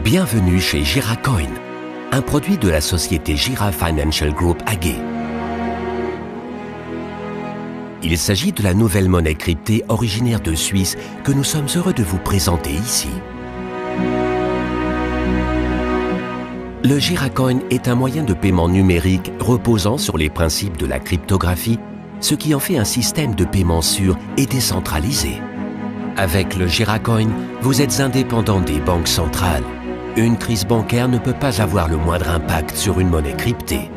Bienvenue chez Giracoin, un produit de la société Gira Financial Group AG. Il s'agit de la nouvelle monnaie cryptée originaire de Suisse que nous sommes heureux de vous présenter ici. Le Giracoin est un moyen de paiement numérique reposant sur les principes de la cryptographie, ce qui en fait un système de paiement sûr et décentralisé. Avec le Giracoin, vous êtes indépendant des banques centrales. Une crise bancaire ne peut pas avoir le moindre impact sur une monnaie cryptée.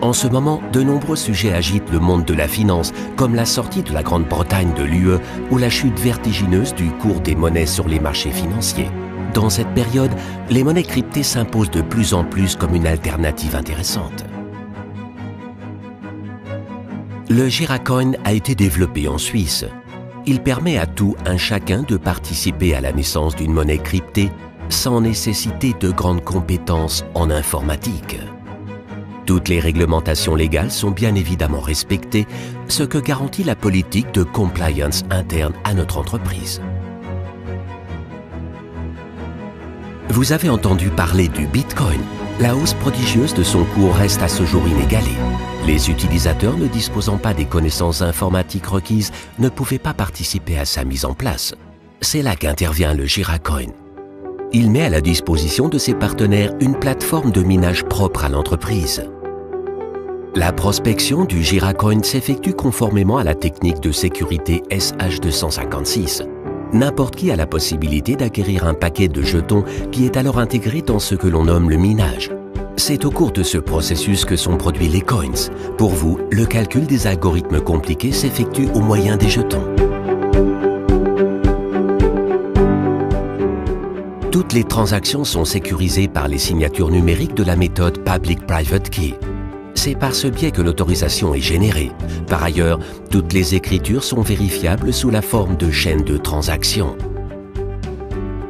En ce moment, de nombreux sujets agitent le monde de la finance, comme la sortie de la Grande-Bretagne de l'UE ou la chute vertigineuse du cours des monnaies sur les marchés financiers. Dans cette période, les monnaies cryptées s'imposent de plus en plus comme une alternative intéressante. Le Giracoin a été développé en Suisse. Il permet à tout un chacun de participer à la naissance d'une monnaie cryptée sans nécessiter de grandes compétences en informatique. Toutes les réglementations légales sont bien évidemment respectées, ce que garantit la politique de compliance interne à notre entreprise. Vous avez entendu parler du Bitcoin. La hausse prodigieuse de son cours reste à ce jour inégalée. Les utilisateurs ne disposant pas des connaissances informatiques requises ne pouvaient pas participer à sa mise en place. C'est là qu'intervient le Giracoin. Il met à la disposition de ses partenaires une plateforme de minage propre à l'entreprise. La prospection du Giracoin s'effectue conformément à la technique de sécurité SH256. N'importe qui a la possibilité d'acquérir un paquet de jetons qui est alors intégré dans ce que l'on nomme le minage. C'est au cours de ce processus que sont produits les coins. Pour vous, le calcul des algorithmes compliqués s'effectue au moyen des jetons. Toutes les transactions sont sécurisées par les signatures numériques de la méthode Public-Private Key. C'est par ce biais que l'autorisation est générée. Par ailleurs, toutes les écritures sont vérifiables sous la forme de chaînes de transactions.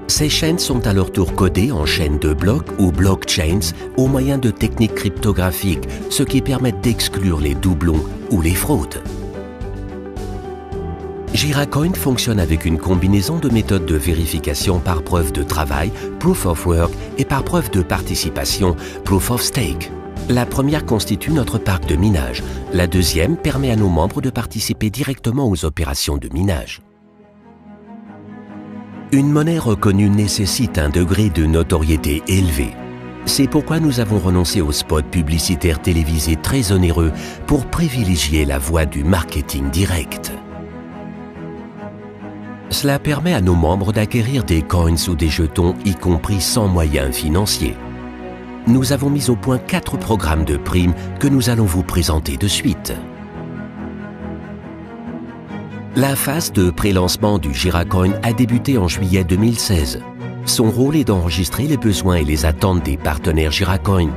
Ces chaînes sont à leur tour codées en chaînes de blocs ou blockchains au moyen de techniques cryptographiques, ce qui permet d'exclure les doublons ou les fraudes. Giracoin fonctionne avec une combinaison de méthodes de vérification par preuve de travail, Proof of Work, et par preuve de participation, Proof of Stake. La première constitue notre parc de minage. La deuxième permet à nos membres de participer directement aux opérations de minage. Une monnaie reconnue nécessite un degré de notoriété élevé. C'est pourquoi nous avons renoncé aux spots publicitaires télévisés très onéreux pour privilégier la voie du marketing direct. Cela permet à nos membres d'acquérir des coins ou des jetons, y compris sans moyens financiers. Nous avons mis au point 4 programmes de primes que nous allons vous présenter de suite. La phase de pré-lancement du Giracoin a débuté en juillet 2016. Son rôle est d'enregistrer les besoins et les attentes des partenaires Giracoin.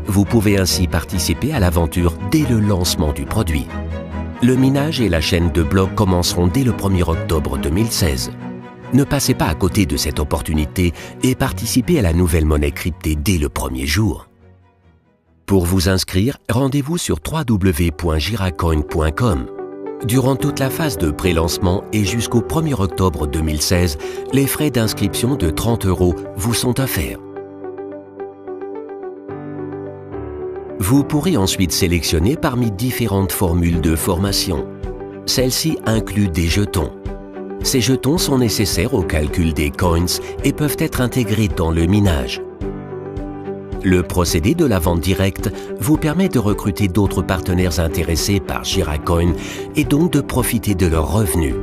Vous pouvez ainsi participer à l'aventure dès le lancement du produit. Le minage et la chaîne de blocs commenceront dès le 1er octobre 2016. Ne passez pas à côté de cette opportunité et participez à la nouvelle monnaie cryptée dès le premier jour. Pour vous inscrire, rendez-vous sur www.giracoin.com. Durant toute la phase de pré-lancement et jusqu'au 1er octobre 2016, les frais d'inscription de 30 € vous sont offerts. Vous pourrez ensuite sélectionner parmi différentes formules de formation. Celle-ci inclut des jetons. Ces jetons sont nécessaires au calcul des coins et peuvent être intégrés dans le minage. Le procédé de la vente directe vous permet de recruter d'autres partenaires intéressés par Giracoin et donc de profiter de leurs revenus.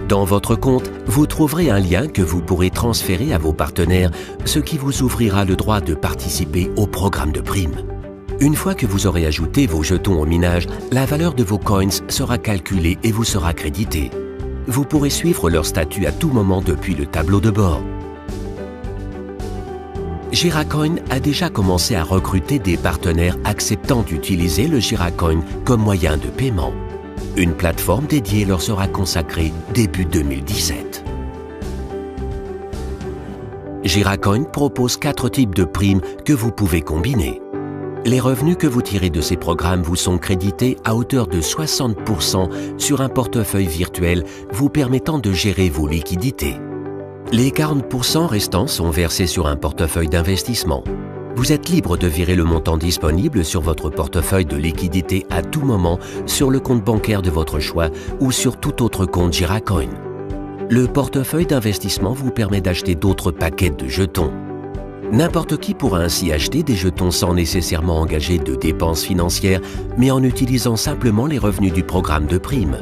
Dans votre compte, vous trouverez un lien que vous pourrez transférer à vos partenaires, ce qui vous ouvrira le droit de participer au programme de prime. Une fois que vous aurez ajouté vos jetons au minage, la valeur de vos coins sera calculée et vous sera créditée. Vous pourrez suivre leur statut à tout moment depuis le tableau de bord. Giracoin a déjà commencé à recruter des partenaires acceptant d'utiliser le Giracoin comme moyen de paiement. Une plateforme dédiée leur sera consacrée début 2017. Giracoin propose 4 types de primes que vous pouvez combiner. Les revenus que vous tirez de ces programmes vous sont crédités à hauteur de 60% sur un portefeuille virtuel vous permettant de gérer vos liquidités. Les 40% restants sont versés sur un portefeuille d'investissement. Vous êtes libre de virer le montant disponible sur votre portefeuille de liquidité à tout moment sur le compte bancaire de votre choix ou sur tout autre compte Giracoin. Le portefeuille d'investissement vous permet d'acheter d'autres paquets de jetons. N'importe qui pourra ainsi acheter des jetons sans nécessairement engager de dépenses financières, mais en utilisant simplement les revenus du programme de prime.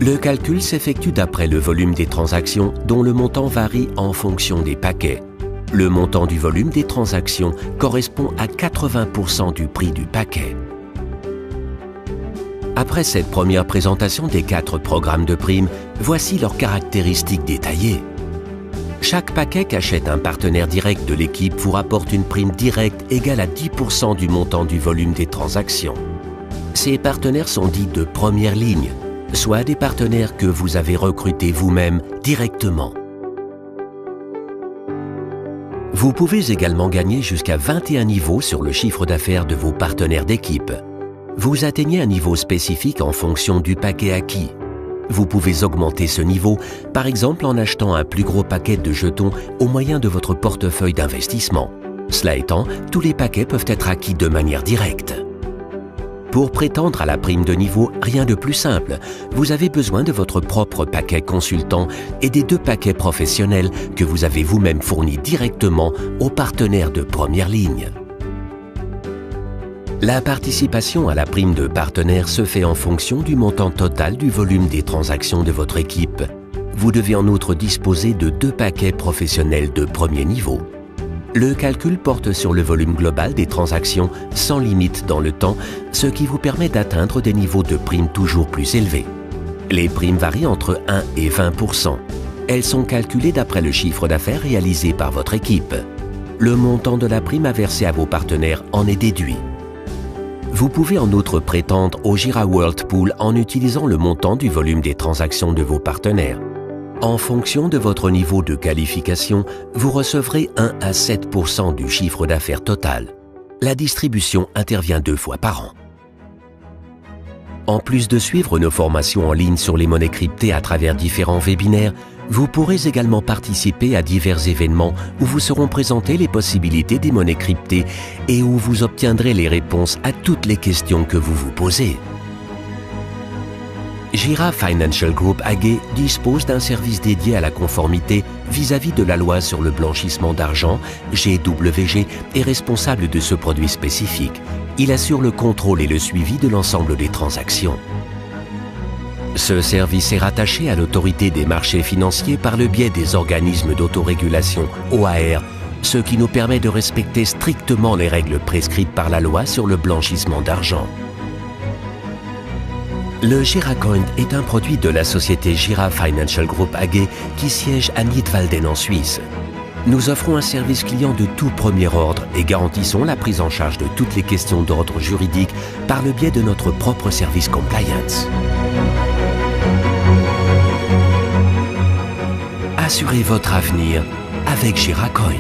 Le calcul s'effectue d'après le volume des transactions dont le montant varie en fonction des paquets. Le montant du volume des transactions correspond à 80% du prix du paquet. Après cette première présentation des 4 programmes de prime, voici leurs caractéristiques détaillées. Chaque paquet qu'achète un partenaire direct de l'équipe vous rapporte une prime directe égale à 10% du montant du volume des transactions. Ces partenaires sont dits de première ligne, soit des partenaires que vous avez recrutés vous-même directement. Vous pouvez également gagner jusqu'à 21 niveaux sur le chiffre d'affaires de vos partenaires d'équipe. Vous atteignez un niveau spécifique en fonction du paquet acquis. Vous pouvez augmenter ce niveau, par exemple en achetant un plus gros paquet de jetons au moyen de votre portefeuille d'investissement. Cela étant, tous les paquets peuvent être acquis de manière directe. Pour prétendre à la prime de niveau, rien de plus simple. Vous avez besoin de votre propre paquet consultant et des 2 paquets professionnels que vous avez vous-même fournis directement aux partenaires de première ligne. La participation à la prime de partenaire se fait en fonction du montant total du volume des transactions de votre équipe. Vous devez en outre disposer de 2 paquets professionnels de premier niveau. Le calcul porte sur le volume global des transactions sans limite dans le temps, ce qui vous permet d'atteindre des niveaux de primes toujours plus élevés. Les primes varient entre 1 et 20%. Elles sont calculées d'après le chiffre d'affaires réalisé par votre équipe. Le montant de la prime à verser à vos partenaires en est déduit. Vous pouvez en outre prétendre au Gira World Pool en utilisant le montant du volume des transactions de vos partenaires. En fonction de votre niveau de qualification, vous recevrez 1 à 7% du chiffre d'affaires total. La distribution intervient 2 fois par an. En plus de suivre nos formations en ligne sur les monnaies cryptées à travers différents webinaires, vous pourrez également participer à divers événements où vous seront présentées les possibilités des monnaies cryptées et où vous obtiendrez les réponses à toutes les questions que vous vous posez. Gira Financial Group AG dispose d'un service dédié à la conformité vis-à-vis de la loi sur le blanchissement d'argent, GWG, est responsable de ce produit spécifique. Il assure le contrôle et le suivi de l'ensemble des transactions. Ce service est rattaché à l'autorité des marchés financiers par le biais des organismes d'autorégulation OAR, ce qui nous permet de respecter strictement les règles prescrites par la loi sur le blanchissement d'argent. Le Giracoin est un produit de la société Gira Financial Group AG qui siège à Nidwalden en Suisse. Nous offrons un service client de tout premier ordre et garantissons la prise en charge de toutes les questions d'ordre juridique par le biais de notre propre service compliance. Assurez votre avenir avec Giracoin.